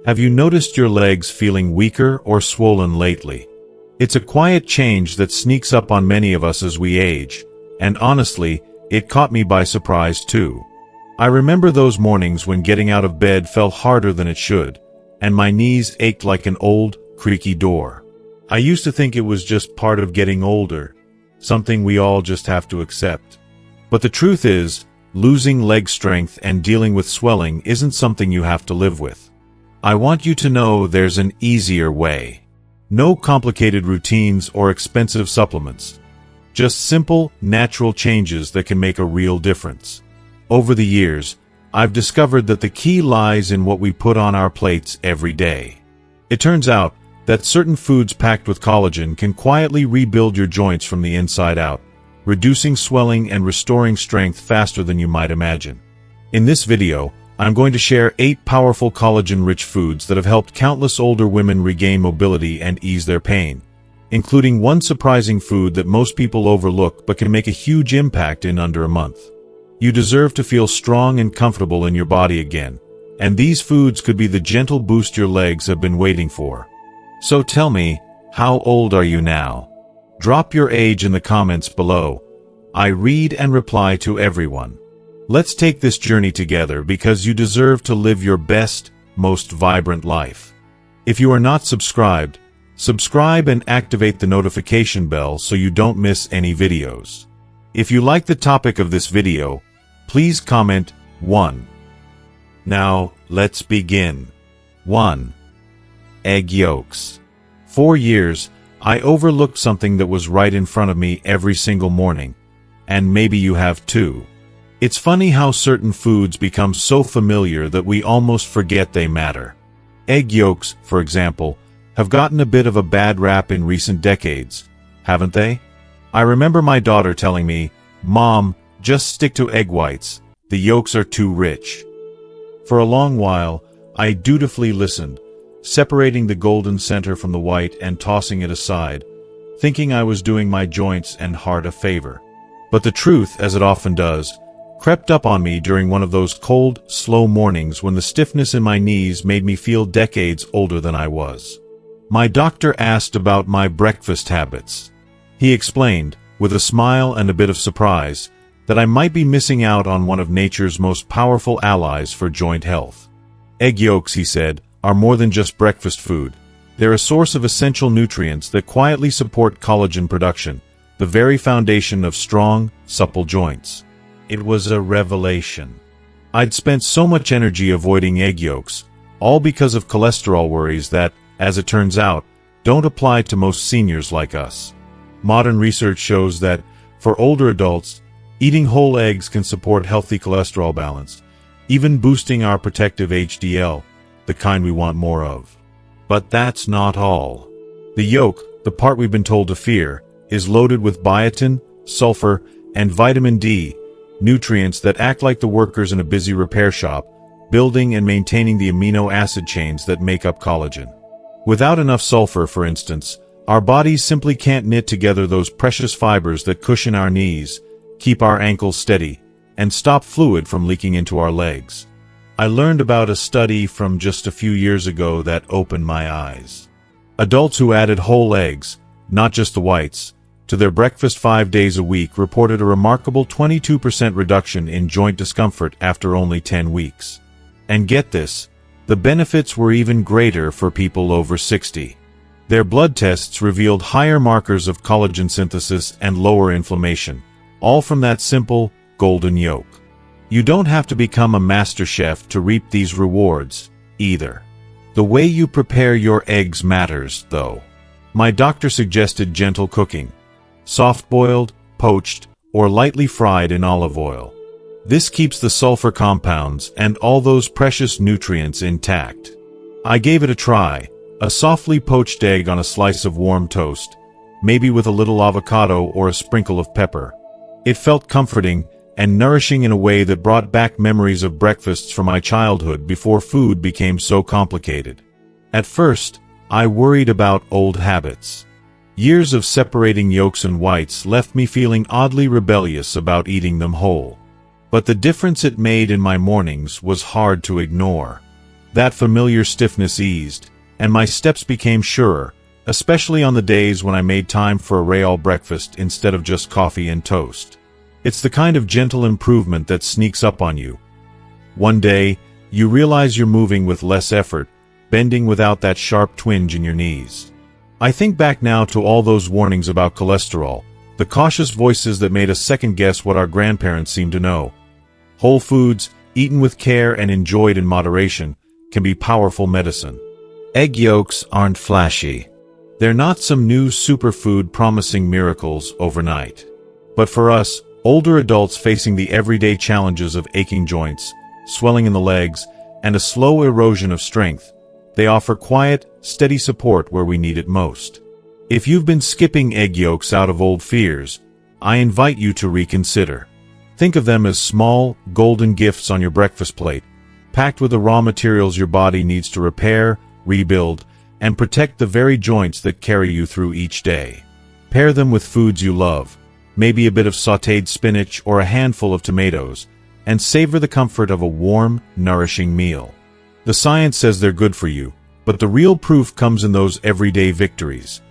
Have you noticed your legs feeling weaker or swollen lately? It's a quiet change that sneaks up on many of us as we age, and honestly, it caught me by surprise too. I remember those mornings when getting out of bed felt harder than it should, and my knees ached like an old, creaky door. I used to think it was just part of getting older, something we all just have to accept. But the truth is, losing leg strength and dealing with swelling isn't something you have to live with. I want you to know there's an easier way. No complicated routines or expensive supplements. Just simple, natural changes that can make a real difference. Over the years, I've discovered that the key lies in what we put on our plates every day. It turns out that certain foods packed with collagen can quietly rebuild your joints from the inside out, reducing swelling and restoring strength faster than you might imagine. In this video, I'm going to share 8 powerful collagen-rich foods that have helped countless older women regain mobility and ease their pain, including one surprising food that most people overlook but can make a huge impact in under a month. You deserve to feel strong and comfortable in your body again, and these foods could be the gentle boost your legs have been waiting for. So tell me, how old are you now? Drop your age in the comments below. I read and reply to everyone. Let's take this journey together because you deserve to live your best, most vibrant life. If you are not subscribed, subscribe and activate the notification bell so you don't miss any videos. If you like the topic of this video, please comment 1. Now, let's begin. 1. Egg yolks. For years, I overlooked something that was right in front of me every single morning, and maybe you have too. It's funny how certain foods become so familiar that we almost forget they matter. Egg yolks, for example, have gotten a bit of a bad rap in recent decades, haven't they? I remember my daughter telling me, "Mom, just stick to egg whites, the yolks are too rich." For a long while, I dutifully listened, separating the golden center from the white and tossing it aside, thinking I was doing my joints and heart a favor. But the truth, as it often does, crept up on me during one of those cold, slow mornings when the stiffness in my knees made me feel decades older than I was. My doctor asked about my breakfast habits. He explained, with a smile and a bit of surprise, that I might be missing out on one of nature's most powerful allies for joint health. Egg yolks, he said, are more than just breakfast food. They're a source of essential nutrients that quietly support collagen production, the very foundation of strong, supple joints. It was a revelation. I'd spent so much energy avoiding egg yolks, all because of cholesterol worries that, as it turns out, don't apply to most seniors like us. Modern research shows that, for older adults, eating whole eggs can support healthy cholesterol balance, even boosting our protective HDL, the kind we want more of. But that's not all. The yolk, the part we've been told to fear, is loaded with biotin, sulfur, and vitamin D, nutrients that act like the workers in a busy repair shop, building and maintaining the amino acid chains that make up collagen. Without enough sulfur, for instance, our bodies simply can't knit together those precious fibers that cushion our knees, keep our ankles steady, and stop fluid from leaking into our legs. I learned about a study from just a few years ago that opened my eyes. Adults who added whole eggs, not just the whites, to their breakfast 5 days a week reported a remarkable 22% reduction in joint discomfort after only 10 weeks. And get this, the benefits were even greater for people over 60. Their blood tests revealed higher markers of collagen synthesis and lower inflammation, all from that simple, golden yolk. You don't have to become a master chef to reap these rewards, either. The way you prepare your eggs matters, though. My doctor suggested gentle cooking. Soft-boiled, poached, or lightly fried in olive oil. This keeps the sulfur compounds and all those precious nutrients intact. I gave it a try, a softly poached egg on a slice of warm toast, maybe with a little avocado or a sprinkle of pepper. It felt comforting and nourishing in a way that brought back memories of breakfasts from my childhood before food became so complicated. At first, I worried about old habits. Years of separating yolks and whites left me feeling oddly rebellious about eating them whole. But the difference it made in my mornings was hard to ignore. That familiar stiffness eased, and my steps became surer, especially on the days when I made time for a real breakfast instead of just coffee and toast. It's the kind of gentle improvement that sneaks up on you. One day, you realize you're moving with less effort, bending without that sharp twinge in your knees. I think back now to all those warnings about cholesterol, the cautious voices that made us second-guess what our grandparents seemed to know. Whole foods, eaten with care and enjoyed in moderation, can be powerful medicine. Egg yolks aren't flashy. They're not some new superfood promising miracles overnight. But for us, older adults facing the everyday challenges of aching joints, swelling in the legs, and a slow erosion of strength, they offer quiet, steady support where we need it most. If you've been skipping egg yolks out of old fears, I invite you to reconsider. Think of them as small, golden gifts on your breakfast plate, packed with the raw materials your body needs to repair, rebuild, and protect the very joints that carry you through each day. Pair them with foods you love, maybe a bit of sautéed spinach or a handful of tomatoes, and savor the comfort of a warm, nourishing meal. The science says they're good for you, but the real proof comes in those everyday victories.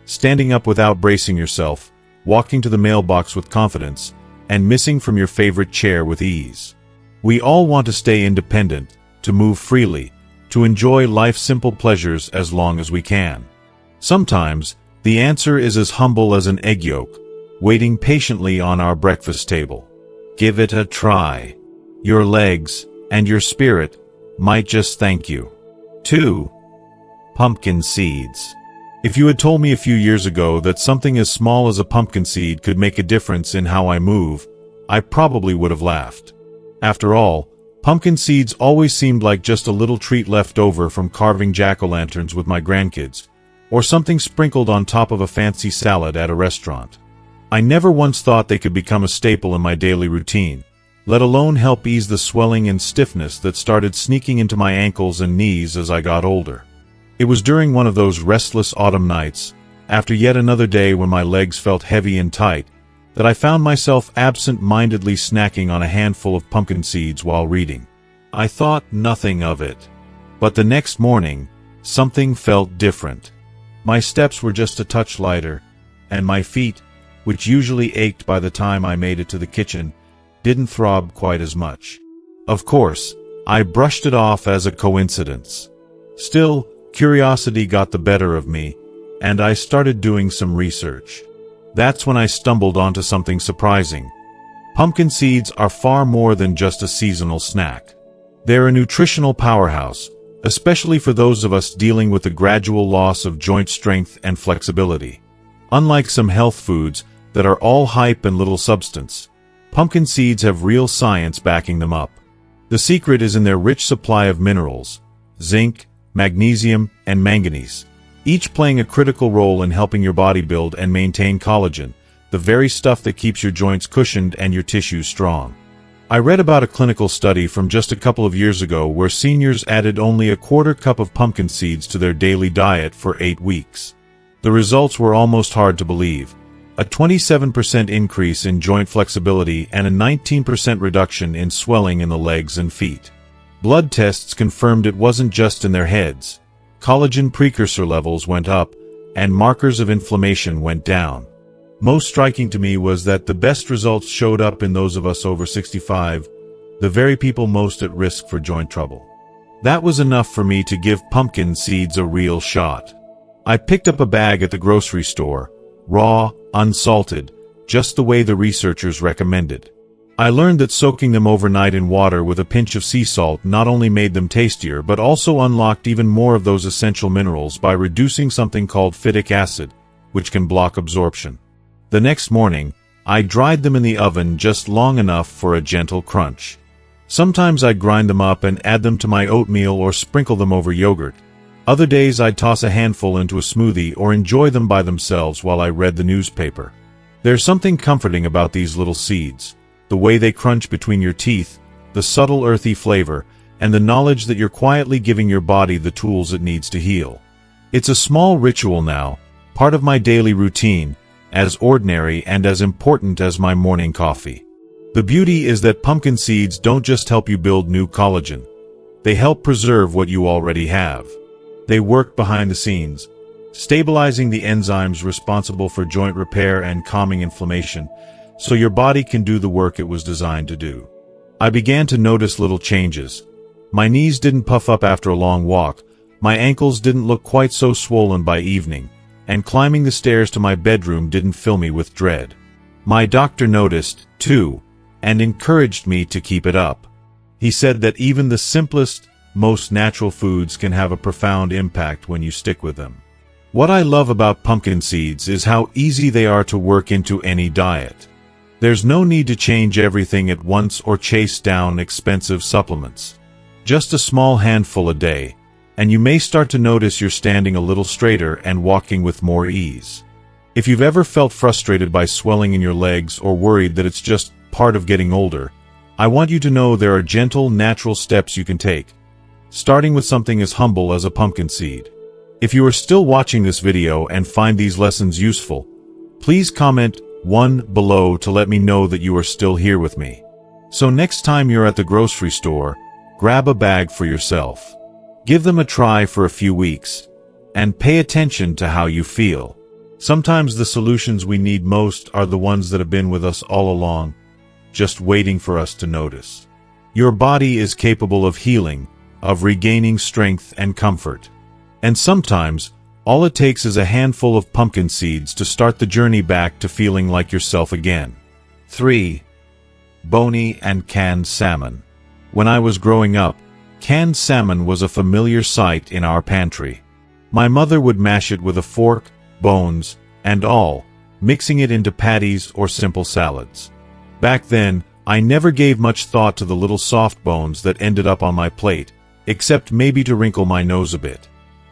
Standing up without bracing yourself, walking to the mailbox with confidence, and missing from your favorite chair with ease. We all want to stay independent, to move freely, to enjoy life's simple pleasures as long as we can. Sometimes, the answer is as humble as an egg yolk, waiting patiently on our breakfast table. Give it a try. Your legs, and your spirit, might just thank you. 2. Pumpkin seeds. If you had told me a few years ago that something as small as a pumpkin seed could make a difference in how I move, I probably would have laughed. After all, pumpkin seeds always seemed like just a little treat left over from carving jack-o'-lanterns with my grandkids, or something sprinkled on top of a fancy salad at a restaurant. I never once thought they could become a staple in my daily routine, let alone help ease the swelling and stiffness that started sneaking into my ankles and knees as I got older. It was during one of those restless autumn nights, after yet another day when my legs felt heavy and tight, that I found myself absent-mindedly snacking on a handful of pumpkin seeds while reading. I thought nothing of it. But the next morning, something felt different. My steps were just a touch lighter, and my feet, which usually ached by the time I made it to the kitchen, didn't throb quite as much. Of course, I brushed it off as a coincidence. Still, curiosity got the better of me, and I started doing some research. That's when I stumbled onto something surprising. Pumpkin seeds are far more than just a seasonal snack. They're a nutritional powerhouse, especially for those of us dealing with the gradual loss of joint strength and flexibility. Unlike some health foods that are all hype and little substance, pumpkin seeds have real science backing them up. The secret is in their rich supply of minerals, zinc, magnesium, and manganese, each playing a critical role in helping your body build and maintain collagen, the very stuff that keeps your joints cushioned and your tissues strong. I read about a clinical study from just a couple of years ago where seniors added only a quarter cup of pumpkin seeds to their daily diet for 8 weeks. The results were almost hard to believe. A 27% increase in joint flexibility and a 19% reduction in swelling in the legs and feet. Blood tests confirmed it wasn't just in their heads. Collagen precursor levels went up, and markers of inflammation went down. Most striking to me was that the best results showed up in those of us over 65, the very people most at risk for joint trouble. That was enough for me to give pumpkin seeds a real shot. I picked up a bag at the grocery store, raw, unsalted, just the way the researchers recommended. I learned that soaking them overnight in water with a pinch of sea salt not only made them tastier but also unlocked even more of those essential minerals by reducing something called phytic acid, which can block absorption. The next morning, I dried them in the oven just long enough for a gentle crunch. Sometimes I'd grind them up and add them to my oatmeal or sprinkle them over yogurt. Other days I'd toss a handful into a smoothie or enjoy them by themselves while I read the newspaper. There's something comforting about these little seeds. The way they crunch between your teeth, the subtle earthy flavor, and the knowledge that you're quietly giving your body the tools it needs to heal. It's a small ritual now, part of my daily routine, as ordinary and as important as my morning coffee. The beauty is that pumpkin seeds don't just help you build new collagen. They help preserve what you already have. They work behind the scenes, stabilizing the enzymes responsible for joint repair and calming inflammation, so your body can do the work it was designed to do. I began to notice little changes. My knees didn't puff up after a long walk, my ankles didn't look quite so swollen by evening, and climbing the stairs to my bedroom didn't fill me with dread. My doctor noticed, too, and encouraged me to keep it up. He said that even the simplest, most natural foods can have a profound impact when you stick with them. What I love about pumpkin seeds is how easy they are to work into any diet. There's no need to change everything at once or chase down expensive supplements. Just a small handful a day, and you may start to notice you're standing a little straighter and walking with more ease. If you've ever felt frustrated by swelling in your legs or worried that it's just part of getting older, I want you to know there are gentle, natural steps you can take, starting with something as humble as a pumpkin seed. If you are still watching this video and find these lessons useful, please comment 1 below to let me know that you are still here with me. So next time you're at the grocery store, grab a bag for yourself. Give them a try for a few weeks, and pay attention to how you feel. Sometimes the solutions we need most are the ones that have been with us all along, just waiting for us to notice. Your body is capable of healing, of regaining strength and comfort. And sometimes, all it takes is a handful of pumpkin seeds to start the journey back to feeling like yourself again. 3. Bony and canned salmon. When I was growing up, canned salmon was a familiar sight in our pantry. My mother would mash it with a fork, bones, and all, mixing it into patties or simple salads. Back then, I never gave much thought to the little soft bones that ended up on my plate, except maybe to wrinkle my nose a bit.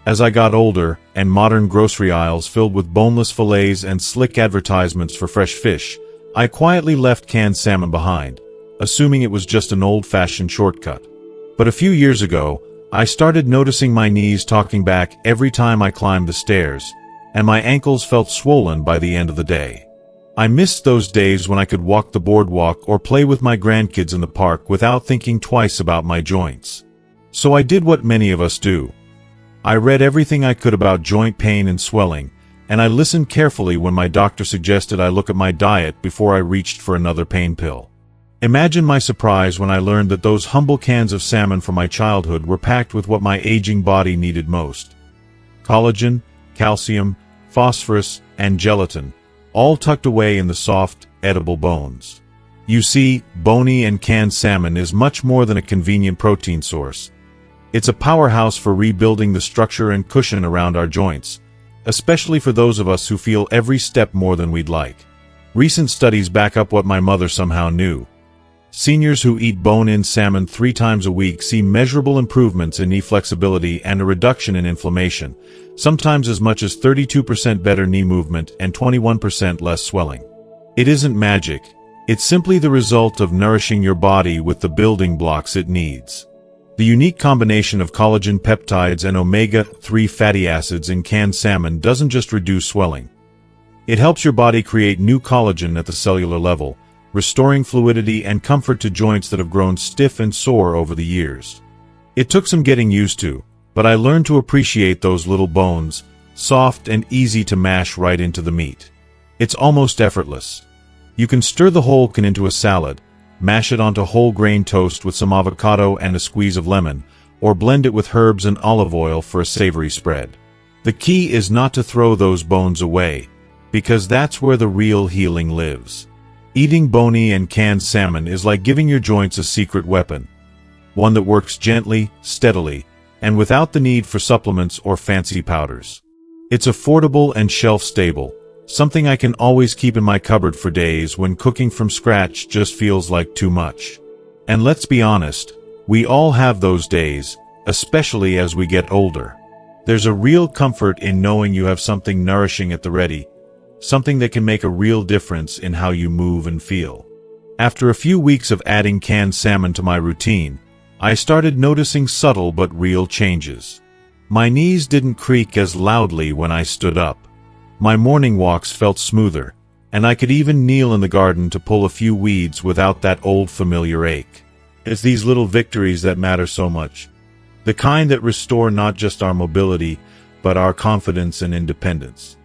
As I got older, and modern grocery aisles filled with boneless fillets and slick advertisements for fresh fish, I quietly left canned salmon behind, assuming it was just an old-fashioned shortcut. But a few years ago, I started noticing my knees talking back every time I climbed the stairs, and my ankles felt swollen by the end of the day. I missed those days when I could walk the boardwalk or play with my grandkids in the park without thinking twice about my joints. So I did what many of us do. I read everything I could about joint pain and swelling, and I listened carefully when my doctor suggested I look at my diet before I reached for another pain pill. Imagine my surprise when I learned that those humble cans of salmon from my childhood were packed with what my aging body needed most: collagen, calcium, phosphorus, and gelatin, all tucked away in the soft, edible bones. You see, bony and canned salmon is much more than a convenient protein source. It's a powerhouse for rebuilding the structure and cushion around our joints, especially for those of us who feel every step more than we'd like. Recent studies back up what my mother somehow knew. Seniors who eat bone-in salmon 3 times a week see measurable improvements in knee flexibility and a reduction in inflammation, sometimes as much as 32% better knee movement and 21% less swelling. It isn't magic, it's simply the result of nourishing your body with the building blocks it needs. The unique combination of collagen peptides and omega-3 fatty acids in canned salmon doesn't just reduce swelling. It helps your body create new collagen at the cellular level, restoring fluidity and comfort to joints that have grown stiff and sore over the years. It took some getting used to, but I learned to appreciate those little bones, soft and easy to mash right into the meat. It's almost effortless. You can stir the whole can into a salad, mash it onto whole grain toast with some avocado and a squeeze of lemon, or blend it with herbs and olive oil for a savory spread. The key is not to throw those bones away, because that's where the real healing lives. Eating bony and canned salmon is like giving your joints a secret weapon, one that works gently, steadily, and without the need for supplements or fancy powders. It's affordable and shelf-stable, something I can always keep in my cupboard for days when cooking from scratch just feels like too much. And let's be honest, we all have those days, especially as we get older. There's a real comfort in knowing you have something nourishing at the ready, something that can make a real difference in how you move and feel. After a few weeks of adding canned salmon to my routine, I started noticing subtle but real changes. My knees didn't creak as loudly when I stood up. My morning walks felt smoother, and I could even kneel in the garden to pull a few weeds without that old familiar ache. It's these little victories that matter so much. The kind that restore not just our mobility, but our confidence and independence.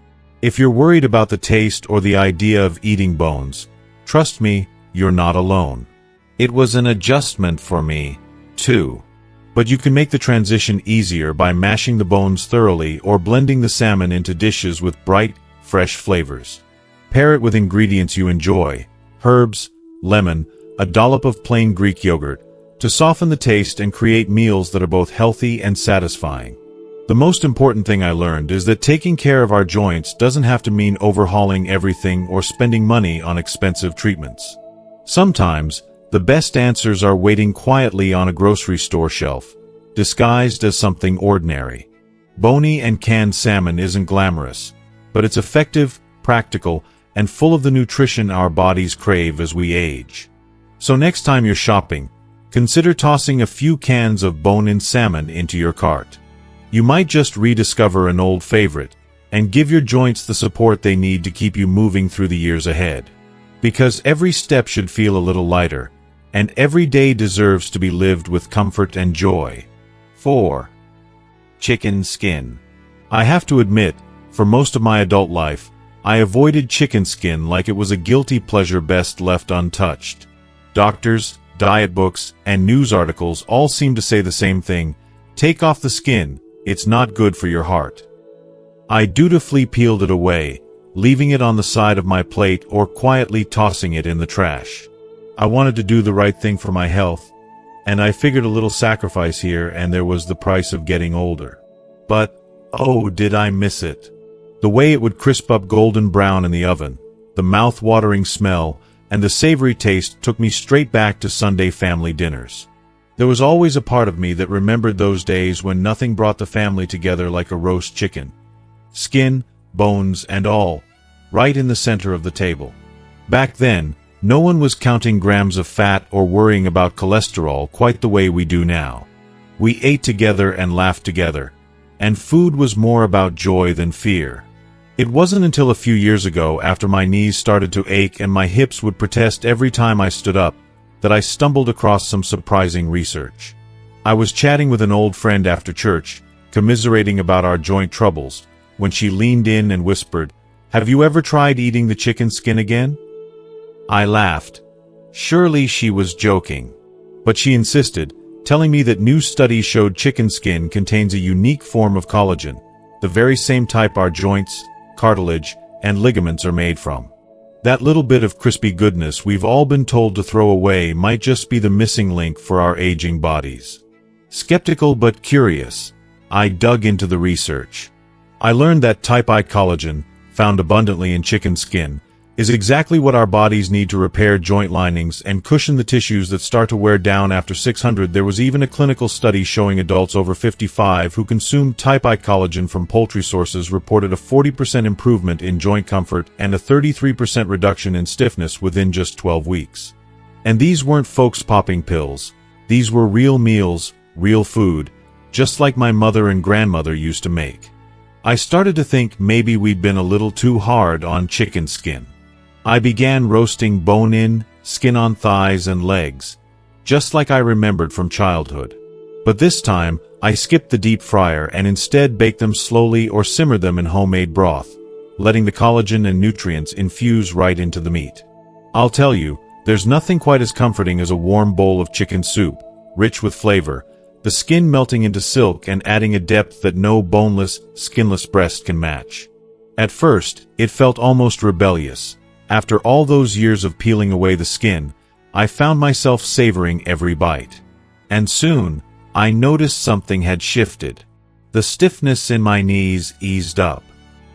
If you're worried about the taste or the idea of eating bones, trust me, you're not alone. It was an adjustment for me, too. But you can make the transition easier by mashing the bones thoroughly or blending the salmon into dishes with bright, fresh flavors. Pair it with ingredients you enjoy: herbs, lemon, a dollop of plain Greek yogurt, to soften the taste and create meals that are both healthy and satisfying. The most important thing I learned is that taking care of our joints doesn't have to mean overhauling everything or spending money on expensive treatments. Sometimes, the best answers are waiting quietly on a grocery store shelf, disguised as something ordinary. Bony and canned salmon isn't glamorous, but it's effective, practical, and full of the nutrition our bodies crave as we age. So next time you're shopping, consider tossing a few cans of bone-in salmon into your cart. You might just rediscover an old favorite, and give your joints the support they need to keep you moving through the years ahead. Because every step should feel a little lighter, and every day deserves to be lived with comfort and joy. 4. Chicken skin. I have to admit, for most of my adult life, I avoided chicken skin like it was a guilty pleasure best left untouched. Doctors, diet books, and news articles all seem to say the same thing: take off the skin, it's not good for your heart. I dutifully peeled it away, leaving it on the side of my plate or quietly tossing it in the trash. I wanted to do the right thing for my health, and I figured a little sacrifice here and there was the price of getting older. But, oh, did I miss it. The way it would crisp up golden brown in the oven, the mouth-watering smell, and the savory taste took me straight back to Sunday family dinners. There was always a part of me that remembered those days when nothing brought the family together like a roast chicken. Skin, bones, and all, right in the center of the table. Back then, no one was counting grams of fat or worrying about cholesterol quite the way we do now. We ate together and laughed together, and food was more about joy than fear. It wasn't until a few years ago, after my knees started to ache and my hips would protest every time I stood up, that I stumbled across some surprising research. I was chatting with an old friend after church, commiserating about our joint troubles, when she leaned in and whispered, "Have you ever tried eating the chicken skin again?" I laughed. Surely she was joking. But she insisted, telling me that new studies showed chicken skin contains a unique form of collagen, the very same type our joints, cartilage, and ligaments are made from. That little bit of crispy goodness we've all been told to throw away might just be the missing link for our aging bodies. Skeptical but curious, I dug into the research. I learned that type I collagen, found abundantly in chicken skin, is exactly what our bodies need to repair joint linings and cushion the tissues that start to wear down after 600. There was even a clinical study showing adults over 55 who consumed type I collagen from poultry sources reported a 40% improvement in joint comfort and a 33% reduction in stiffness within just 12 weeks. And these weren't folks popping pills. These were real meals, real food, just like my mother and grandmother used to make. I started to think maybe we'd been a little too hard on chicken skin. I began roasting bone-in, skin-on thighs and legs, just like I remembered from childhood. But this time, I skipped the deep fryer and instead baked them slowly or simmered them in homemade broth, letting the collagen and nutrients infuse right into the meat. I'll tell you, there's nothing quite as comforting as a warm bowl of chicken soup, rich with flavor, the skin melting into silk and adding a depth that no boneless, skinless breast can match. At first, it felt almost rebellious. After all those years of peeling away the skin, I found myself savoring every bite. And soon, I noticed something had shifted. The stiffness in my knees eased up.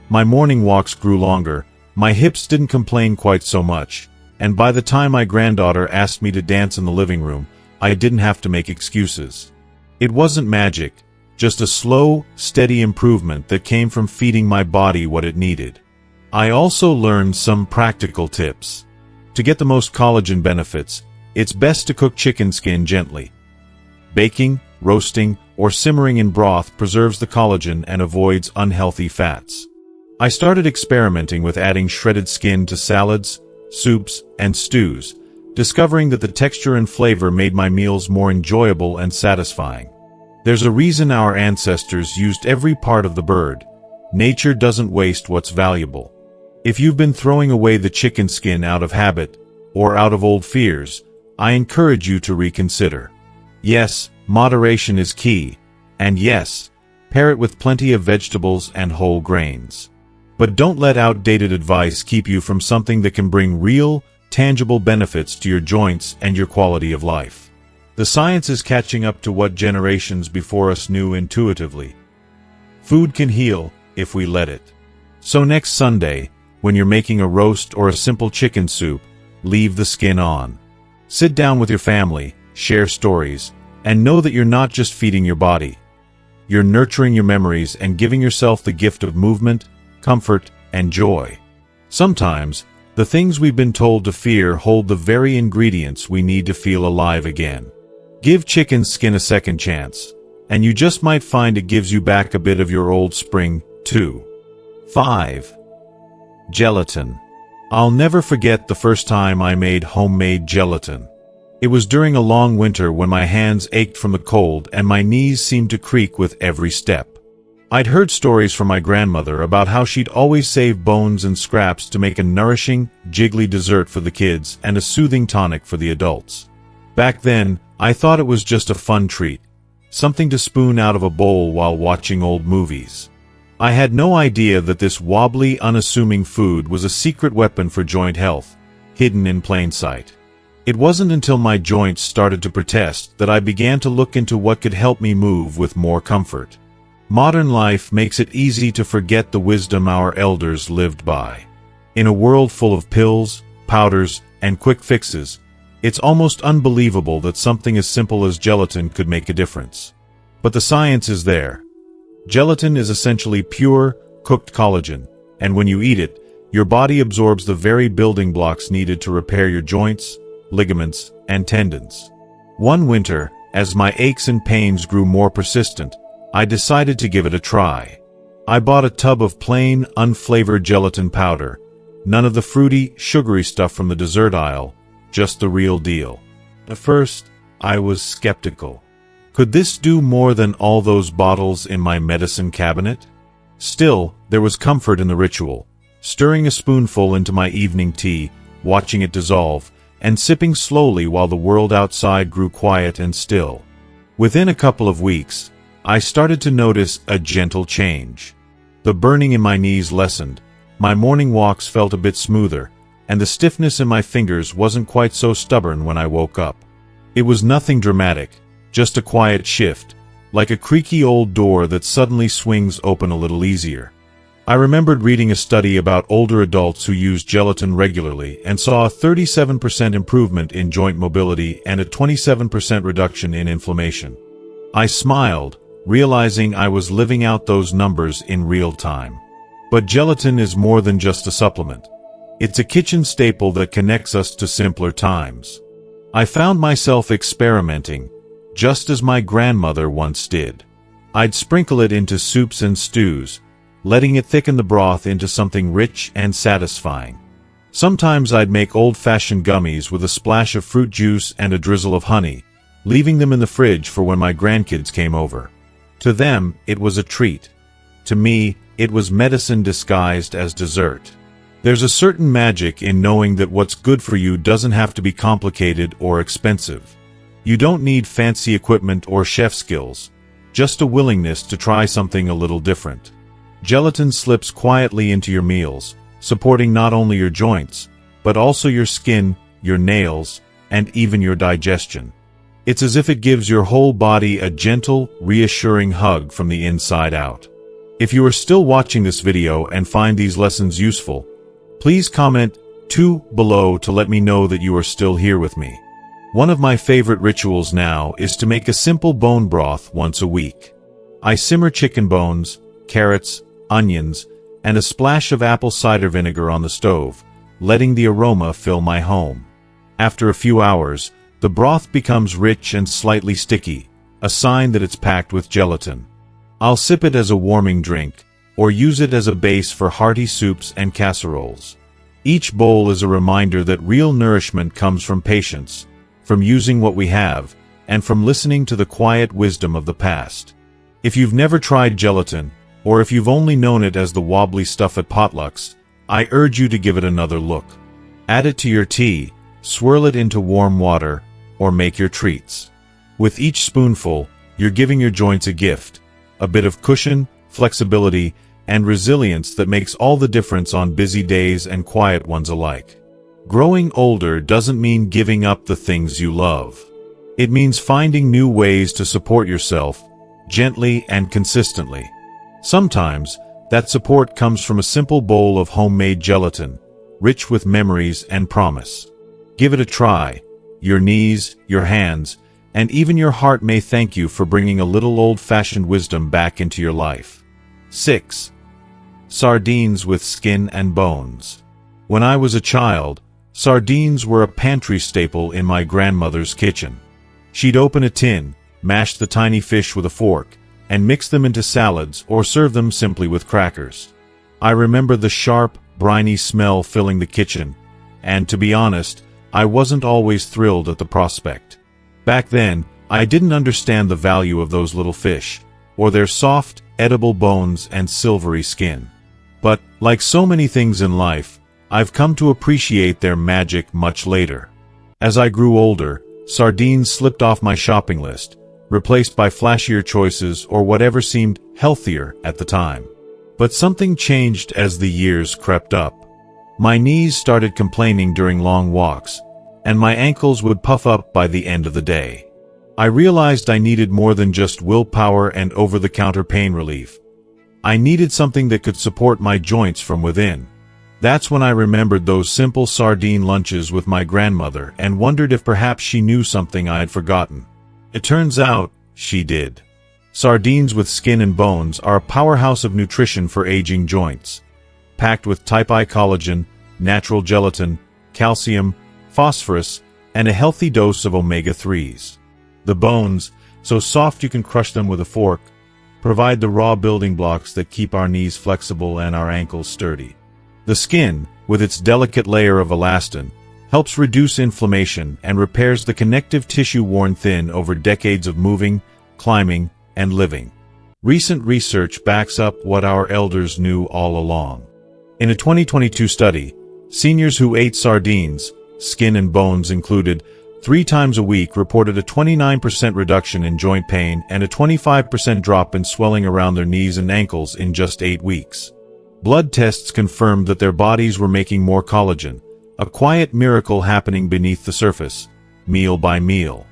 My morning walks grew longer, my hips didn't complain quite so much, and by the time my granddaughter asked me to dance in the living room, I didn't have to make excuses. It wasn't magic, just a slow, steady improvement that came from feeding my body what it needed. I also learned some practical tips. To get the most collagen benefits, it's best to cook chicken skin gently. Baking, roasting, or simmering in broth preserves the collagen and avoids unhealthy fats. I started experimenting with adding shredded skin to salads, soups, and stews, discovering that the texture and flavor made my meals more enjoyable and satisfying. There's a reason our ancestors used every part of the bird. Nature doesn't waste what's valuable. If you've been throwing away the chicken skin out of habit, or out of old fears, I encourage you to reconsider. Yes, moderation is key. And yes, pair it with plenty of vegetables and whole grains. But don't let outdated advice keep you from something that can bring real, tangible benefits to your joints and your quality of life. The science is catching up to what generations before us knew intuitively. Food can heal if we let it. So next Sunday, when you're making a roast or a simple chicken soup, leave the skin on. Sit down with your family, share stories, and know that you're not just feeding your body. You're nurturing your memories and giving yourself the gift of movement, comfort, and joy. Sometimes, the things we've been told to fear hold the very ingredients we need to feel alive again. Give chicken skin a second chance, and you just might find it gives you back a bit of your old spring, too. 5. Gelatin. I'll never forget the first time I made homemade gelatin. It was during a long winter when my hands ached from the cold and my knees seemed to creak with every step. I'd heard stories from my grandmother about how she'd always save bones and scraps to make a nourishing, jiggly dessert for the kids and a soothing tonic for the adults. Back then, I thought it was just a fun treat, something to spoon out of a bowl while watching old movies. I had no idea that this wobbly, unassuming food was a secret weapon for joint health, hidden in plain sight. It wasn't until my joints started to protest that I began to look into what could help me move with more comfort. Modern life makes it easy to forget the wisdom our elders lived by. In a world full of pills, powders, and quick fixes, it's almost unbelievable that something as simple as gelatin could make a difference. But the science is there. Gelatin is essentially pure, cooked collagen, and when you eat it, your body absorbs the very building blocks needed to repair your joints, ligaments, and tendons. One winter, as my aches and pains grew more persistent, I decided to give it a try. I bought a tub of plain, unflavored gelatin powder, none of the fruity, sugary stuff from the dessert aisle, just the real deal. At first, I was skeptical. Could this do more than all those bottles in my medicine cabinet? Still, there was comfort in the ritual, stirring a spoonful into my evening tea, watching it dissolve, and sipping slowly while the world outside grew quiet and still. Within a couple of weeks, I started to notice a gentle change. The burning in my knees lessened, my morning walks felt a bit smoother, and the stiffness in my fingers wasn't quite so stubborn when I woke up. It was nothing dramatic, just a quiet shift, like a creaky old door that suddenly swings open a little easier. I remembered reading a study about older adults who used gelatin regularly and saw a 37% improvement in joint mobility and a 27% reduction in inflammation. I smiled, realizing I was living out those numbers in real time. But gelatin is more than just a supplement. It's a kitchen staple that connects us to simpler times. I found myself experimenting, just as my grandmother once did. I'd sprinkle it into soups and stews, letting it thicken the broth into something rich and satisfying. Sometimes I'd make old-fashioned gummies with a splash of fruit juice and a drizzle of honey, leaving them in the fridge for when my grandkids came over. To them, it was a treat. To me, it was medicine disguised as dessert. There's a certain magic in knowing that what's good for you doesn't have to be complicated or expensive. You don't need fancy equipment or chef skills, just a willingness to try something a little different. Gelatin slips quietly into your meals, supporting not only your joints, but also your skin, your nails, and even your digestion. It's as if it gives your whole body a gentle, reassuring hug from the inside out. If you are still watching this video and find these lessons useful, please comment 2 below to let me know that you are still here with me. One of my favorite rituals now is to make a simple bone broth once a week. I simmer chicken bones, carrots, onions, and a splash of apple cider vinegar on the stove, letting the aroma fill my home. After a few hours, the broth becomes rich and slightly sticky, a sign that it's packed with gelatin. I'll sip it as a warming drink, or use it as a base for hearty soups and casseroles. Each bowl is a reminder that real nourishment comes from patience, from using what we have, and from listening to the quiet wisdom of the past. If you've never tried gelatin, or if you've only known it as the wobbly stuff at potlucks, I urge you to give it another look. Add it to your tea, swirl it into warm water, or make your treats. With each spoonful, you're giving your joints a gift, a bit of cushion, flexibility, and resilience that makes all the difference on busy days and quiet ones alike. Growing older doesn't mean giving up the things you love. It means finding new ways to support yourself, gently and consistently. Sometimes, that support comes from a simple bowl of homemade gelatin, rich with memories and promise. Give it a try. Your knees, your hands, and even your heart may thank you for bringing a little old-fashioned wisdom back into your life. 6. Sardines with skin and bones. When I was a child, sardines were a pantry staple in my grandmother's kitchen. She'd open a tin, mash the tiny fish with a fork, and mix them into salads or serve them simply with crackers. I remember the sharp, briny smell filling the kitchen, and to be honest, I wasn't always thrilled at the prospect. Back then, I didn't understand the value of those little fish, or their soft, edible bones and silvery skin. But, like so many things in life, I've come to appreciate their magic much later. As I grew older, sardines slipped off my shopping list, replaced by flashier choices or whatever seemed healthier at the time. But something changed as the years crept up. My knees started complaining during long walks, and my ankles would puff up by the end of the day. I realized I needed more than just willpower and over-the-counter pain relief. I needed something that could support my joints from within. That's when I remembered those simple sardine lunches with my grandmother and wondered if perhaps she knew something I had forgotten. It turns out, she did. Sardines with skin and bones are a powerhouse of nutrition for aging joints. Packed with type I collagen, natural gelatin, calcium, phosphorus, and a healthy dose of omega-3s. The bones, so soft you can crush them with a fork, provide the raw building blocks that keep our knees flexible and our ankles sturdy. The skin, with its delicate layer of elastin, helps reduce inflammation and repairs the connective tissue worn thin over decades of moving, climbing, and living. Recent research backs up what our elders knew all along. In a 2022 study, seniors who ate sardines, skin and bones included, 3 times a week reported a 29% reduction in joint pain and a 25% drop in swelling around their knees and ankles in just 8 weeks. Blood tests confirmed that their bodies were making more collagen, a quiet miracle happening beneath the surface, meal by meal.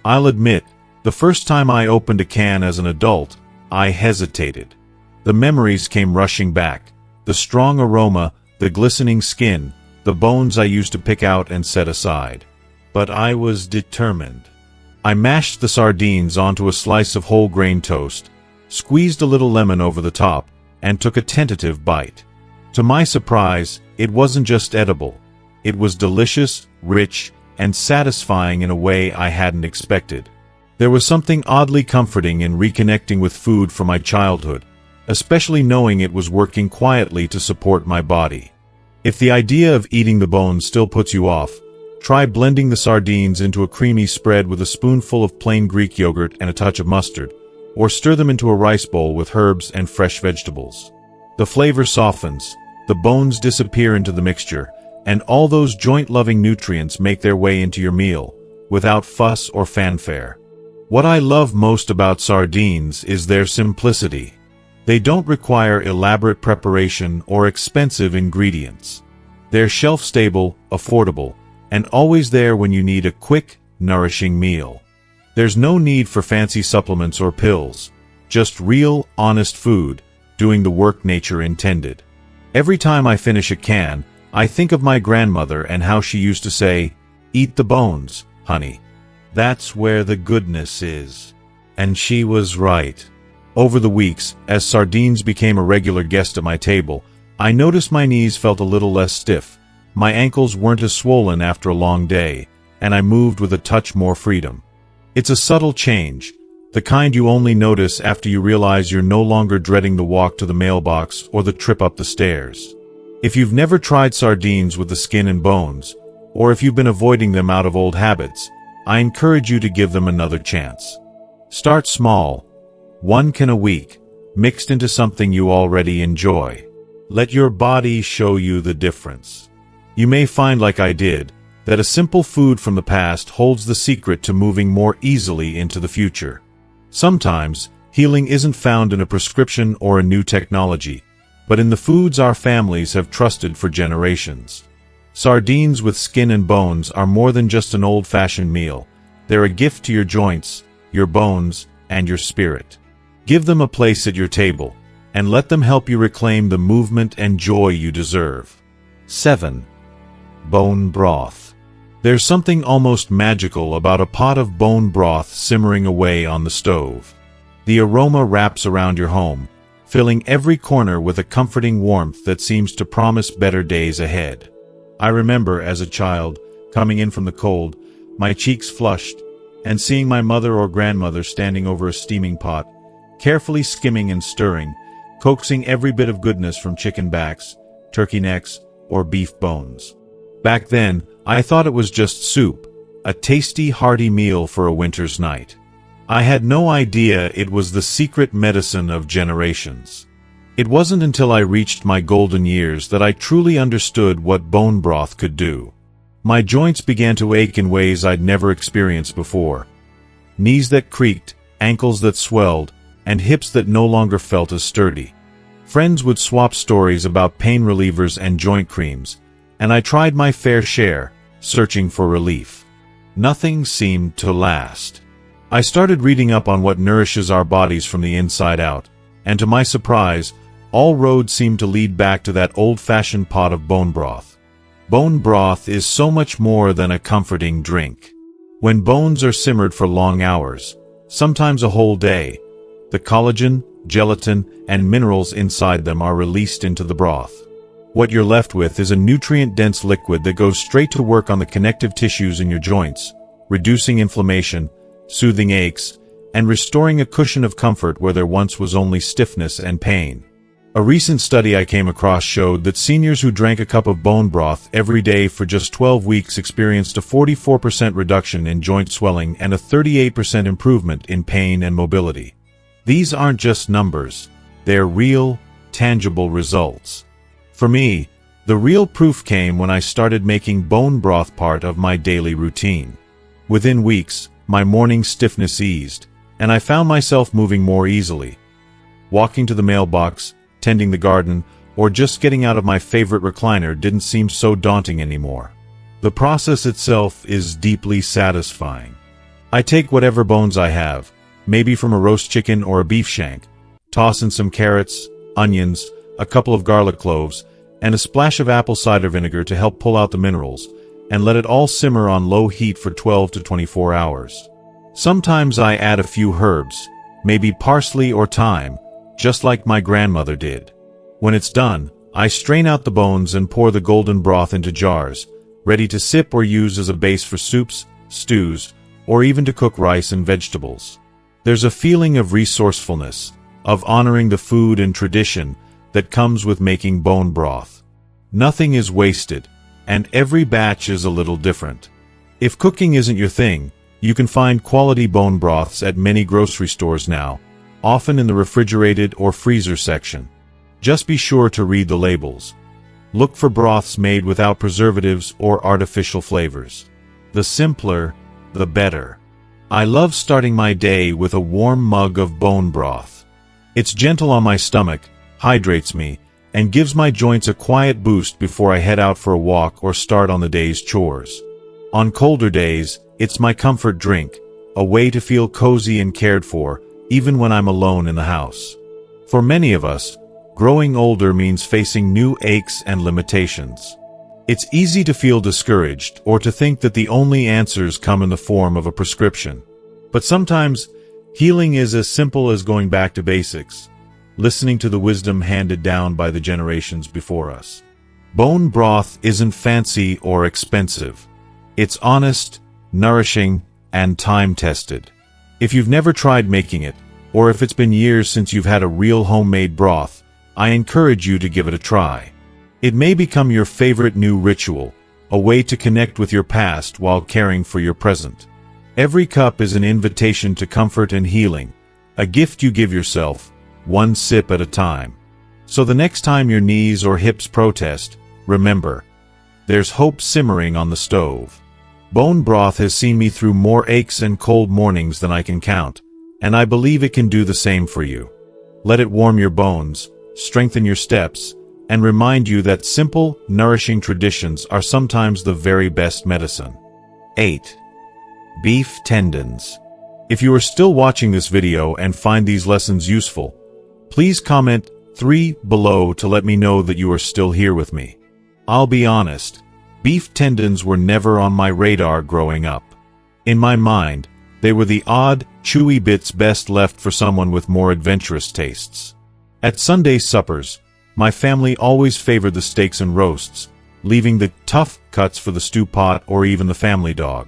I'll admit, the first time I opened a can as an adult, I hesitated. The memories came rushing back, the strong aroma, the glistening skin, the bones I used to pick out and set aside. But I was determined. I mashed the sardines onto a slice of whole grain toast, squeezed a little lemon over the top, and took a tentative bite. To my surprise, it wasn't just edible. It was delicious, rich, and satisfying in a way I hadn't expected. There was something oddly comforting in reconnecting with food from my childhood, especially knowing it was working quietly to support my body. If the idea of eating the bones still puts you off, try blending the sardines into a creamy spread with a spoonful of plain Greek yogurt and a touch of mustard, or stir them into a rice bowl with herbs and fresh vegetables. The flavor softens, the bones disappear into the mixture, and all those joint-loving nutrients make their way into your meal, without fuss or fanfare. What I love most about sardines is their simplicity. They don't require elaborate preparation or expensive ingredients. They're shelf-stable, affordable, and always there when you need a quick, nourishing meal. There's no need for fancy supplements or pills, just real, honest food, doing the work nature intended. Every time I finish a can, I think of my grandmother and how she used to say, "Eat the bones, honey. That's where the goodness is." And she was right. Over the weeks, as sardines became a regular guest at my table, I noticed my knees felt a little less stiff, my ankles weren't as swollen after a long day, and I moved with a touch more freedom. It's a subtle change, the kind you only notice after you realize you're no longer dreading the walk to the mailbox or the trip up the stairs. If you've never tried sardines with the skin and bones, or if you've been avoiding them out of old habits, I encourage you to give them another chance. Start small. 1 can a week, mixed into something you already enjoy. Let your body show you the difference. You may find, like I did, that a simple food from the past holds the secret to moving more easily into the future. Sometimes, healing isn't found in a prescription or a new technology, but in the foods our families have trusted for generations. Sardines with skin and bones are more than just an old-fashioned meal. They're a gift to your joints, your bones, and your spirit. Give them a place at your table, and let them help you reclaim the movement and joy you deserve. 7. Bone broth. There's something almost magical about a pot of bone broth simmering away on the stove. The aroma wraps around your home, filling every corner with a comforting warmth that seems to promise better days ahead. I remember, as a child, coming in from the cold, my cheeks flushed, and seeing my mother or grandmother standing over a steaming pot, carefully skimming and stirring, coaxing every bit of goodness from chicken backs, turkey necks, or beef bones. Back then, I thought it was just soup, a tasty, hearty meal for a winter's night. I had no idea it was the secret medicine of generations. It wasn't until I reached my golden years that I truly understood what bone broth could do. My joints began to ache in ways I'd never experienced before. Knees that creaked, ankles that swelled, and hips that no longer felt as sturdy. Friends would swap stories about pain relievers and joint creams, and I tried my fair share, searching for relief. Nothing seemed to last. I started reading up on what nourishes our bodies from the inside out, and to my surprise, all roads seemed to lead back to that old-fashioned pot of bone broth. Bone broth is so much more than a comforting drink. When bones are simmered for long hours, sometimes a whole day, the collagen, gelatin, and minerals inside them are released into the broth. What you're left with is a nutrient-dense liquid that goes straight to work on the connective tissues in your joints, reducing inflammation, soothing aches, and restoring a cushion of comfort where there once was only stiffness and pain. A recent study I came across showed that seniors who drank a cup of bone broth every day for just 12 weeks experienced a 44% reduction in joint swelling and a 38% improvement in pain and mobility. These aren't just numbers, they're real, tangible results. For me, the real proof came when I started making bone broth part of my daily routine. Within weeks, my morning stiffness eased, and I found myself moving more easily. Walking to the mailbox, tending the garden, or just getting out of my favorite recliner didn't seem so daunting anymore. The process itself is deeply satisfying. I take whatever bones I have, maybe from a roast chicken or a beef shank, toss in some carrots, onions, a couple of garlic cloves, and a splash of apple cider vinegar to help pull out the minerals, and let it all simmer on low heat for 12 to 24 hours. Sometimes I add a few herbs, maybe parsley or thyme, just like my grandmother did. When it's done, I strain out the bones and pour the golden broth into jars, ready to sip or use as a base for soups, stews, or even to cook rice and vegetables. There's a feeling of resourcefulness, of honoring the food and tradition that comes with making bone broth. Nothing is wasted, and every batch is a little different. If cooking isn't your thing, you can find quality bone broths at many grocery stores now, often in the refrigerated or freezer section. Just be sure to read the labels. Look for broths made without preservatives or artificial flavors. The simpler, the better. I love starting my day with a warm mug of bone broth. It's gentle on my stomach, hydrates me, and gives my joints a quiet boost before I head out for a walk or start on the day's chores. On colder days, it's my comfort drink, a way to feel cozy and cared for, even when I'm alone in the house. For many of us, growing older means facing new aches and limitations. It's easy to feel discouraged or to think that the only answers come in the form of a prescription. But sometimes, healing is as simple as going back to basics, listening to the wisdom handed down by the generations before us. Bone broth isn't fancy or expensive. It's honest, nourishing, and time-tested. If you've never tried making it, or if it's been years since you've had a real homemade broth, I encourage you to give it a try. It may become your favorite new ritual, a way to connect with your past while caring for your present. Every cup is an invitation to comfort and healing, a gift you give yourself, one sip at a time. So the next time your knees or hips protest, remember, there's hope simmering on the stove. Bone broth has seen me through more aches and cold mornings than I can count, and I believe it can do the same for you. Let it warm your bones, strengthen your steps, and remind you that simple, nourishing traditions are sometimes the very best medicine. 8. Beef tendons. If you are still watching this video and find these lessons useful, please comment 3 below to let me know that you are still here with me. I'll be honest, beef tendons were never on my radar growing up. In my mind, they were the odd, chewy bits best left for someone with more adventurous tastes. At Sunday suppers, my family always favored the steaks and roasts, leaving the tough cuts for the stew pot or even the family dog.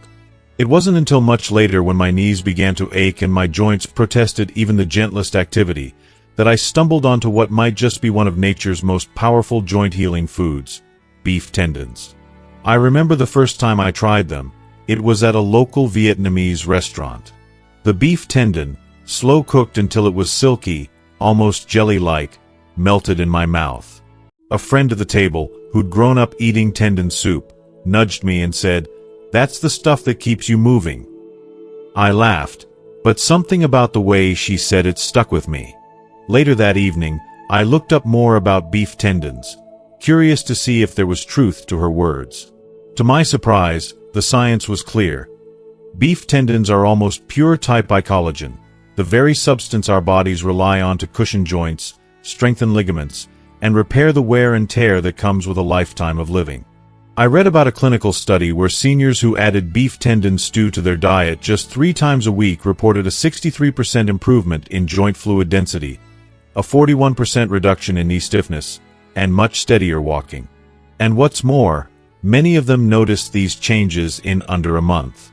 It wasn't until much later, when my knees began to ache and my joints protested even the gentlest activity, that I stumbled onto what might just be one of nature's most powerful joint-healing foods, beef tendons. I remember the first time I tried them. It was at a local Vietnamese restaurant. The beef tendon, slow-cooked until it was silky, almost jelly-like, melted in my mouth. A friend at the table, who'd grown up eating tendon soup, nudged me and said, "That's the stuff that keeps you moving." I laughed, but something about the way she said it stuck with me. Later that evening, I looked up more about beef tendons, curious to see if there was truth to her words. To my surprise, the science was clear. Beef tendons are almost pure type I collagen, the very substance our bodies rely on to cushion joints, strengthen ligaments, and repair the wear and tear that comes with a lifetime of living. I read about a clinical study where seniors who added beef tendon stew to their diet just 3 times a week reported a 63% improvement in joint fluid density, a 41% reduction in knee stiffness, and much steadier walking. And what's more, many of them noticed these changes in under a month.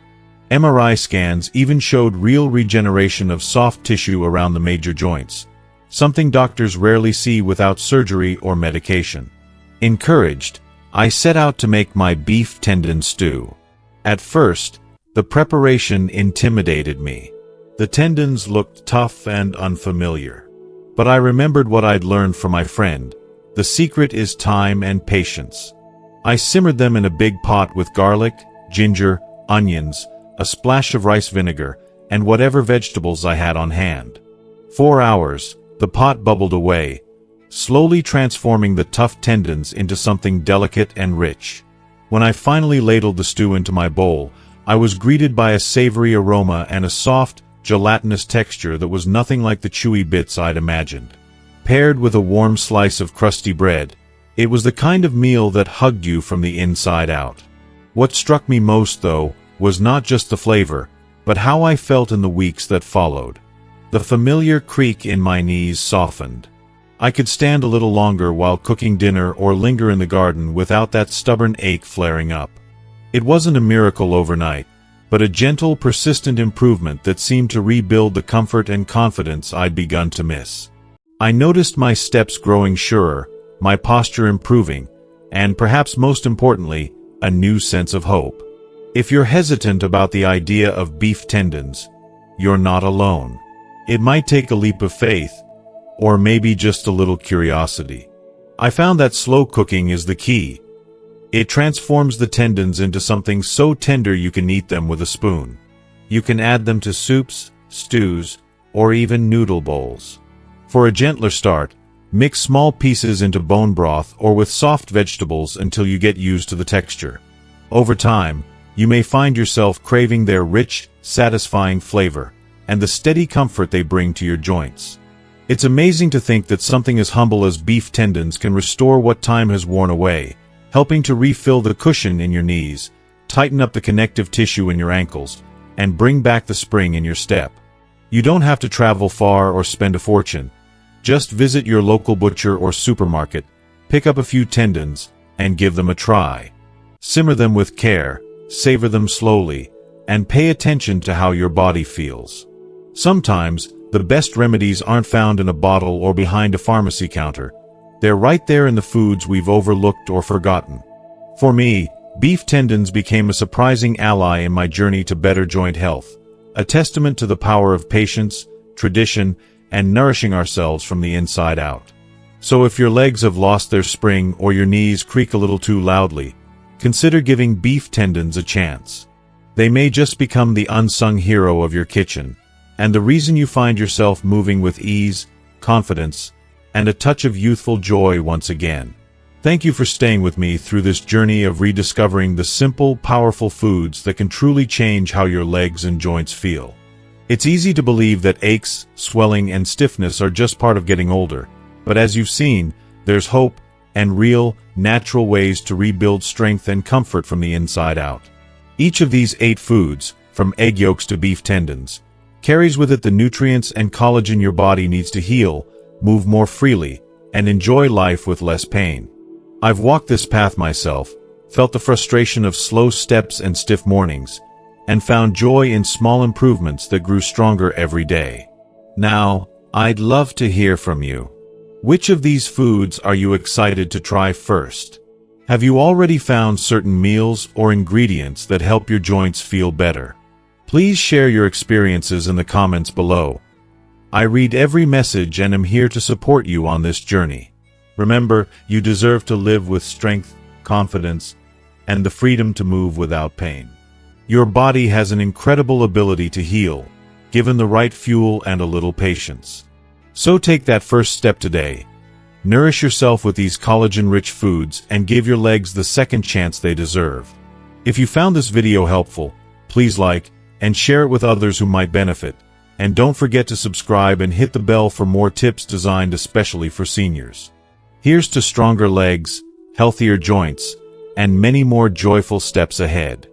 MRI scans even showed real regeneration of soft tissue around the major joints, something doctors rarely see without surgery or medication. Encouraged, I set out to make my beef tendon stew. At first, the preparation intimidated me. The tendons looked tough and unfamiliar. But I remembered what I'd learned from my friend. The secret is time and patience. I simmered them in a big pot with garlic, ginger, onions, a splash of rice vinegar, and whatever vegetables I had on hand. 4 hours, the pot bubbled away, slowly transforming the tough tendons into something delicate and rich. When I finally ladled the stew into my bowl, I was greeted by a savory aroma and a soft, gelatinous texture that was nothing like the chewy bits I'd imagined. Paired with a warm slice of crusty bread, it was the kind of meal that hugged you from the inside out. What struck me most, though, was not just the flavor, but how I felt in the weeks that followed. The familiar creak in my knees softened. I could stand a little longer while cooking dinner or linger in the garden without that stubborn ache flaring up. It wasn't a miracle overnight, but a gentle, persistent improvement that seemed to rebuild the comfort and confidence I'd begun to miss. I noticed my steps growing surer, my posture improving, and perhaps most importantly, a new sense of hope. If you're hesitant about the idea of beef tendons, you're not alone. It might take a leap of faith, or maybe just a little curiosity. I found that slow cooking is the key. It transforms the tendons into something so tender you can eat them with a spoon. You can add them to soups, stews, or even noodle bowls. For a gentler start, mix small pieces into bone broth or with soft vegetables until you get used to the texture. Over time, you may find yourself craving their rich, satisfying flavor and the steady comfort they bring to your joints. It's amazing to think that something as humble as beef tendons can restore what time has worn away, helping to refill the cushion in your knees, tighten up the connective tissue in your ankles, and bring back the spring in your step. You don't have to travel far or spend a fortune. Just visit your local butcher or supermarket, pick up a few tendons, and give them a try. Simmer them with care, savor them slowly, and pay attention to how your body feels. Sometimes, the best remedies aren't found in a bottle or behind a pharmacy counter. They're right there in the foods we've overlooked or forgotten. For me, Beef tendons became a surprising ally in my journey to better joint health, a testament to the power of patience, tradition, and nourishing ourselves from the inside out. So if your legs have lost their spring or your knees creak a little too loudly, consider giving beef tendons a chance. They may just become the unsung hero of your kitchen, and the reason you find yourself moving with ease, confidence, and a touch of youthful joy once again. Thank you for staying with me through this journey of rediscovering the simple, powerful foods that can truly change how your legs and joints feel. It's easy to believe that aches, swelling, and stiffness are just part of getting older, but as you've seen, there's hope and real, natural ways to rebuild strength and comfort from the inside out. Each of these 8 foods, from egg yolks to beef tendons, carries with it the nutrients and collagen your body needs to heal, move more freely, and enjoy life with less pain. I've walked this path myself, felt the frustration of slow steps and stiff mornings, and found joy in small improvements that grew stronger every day. Now, I'd love to hear from you. Which of these foods are you excited to try first? Have you already found certain meals or ingredients that help your joints feel better? Please share your experiences in the comments below. I read every message and am here to support you on this journey. Remember, you deserve to live with strength, confidence, and the freedom to move without pain. Your body has an incredible ability to heal, given the right fuel and a little patience. So take that first step today. Nourish yourself with these collagen-rich foods and give your legs the second chance they deserve. If you found this video helpful, please like and share it with others who might benefit. And don't forget to subscribe and hit the bell for more tips designed especially for seniors. Here's to stronger legs, healthier joints, and many more joyful steps ahead.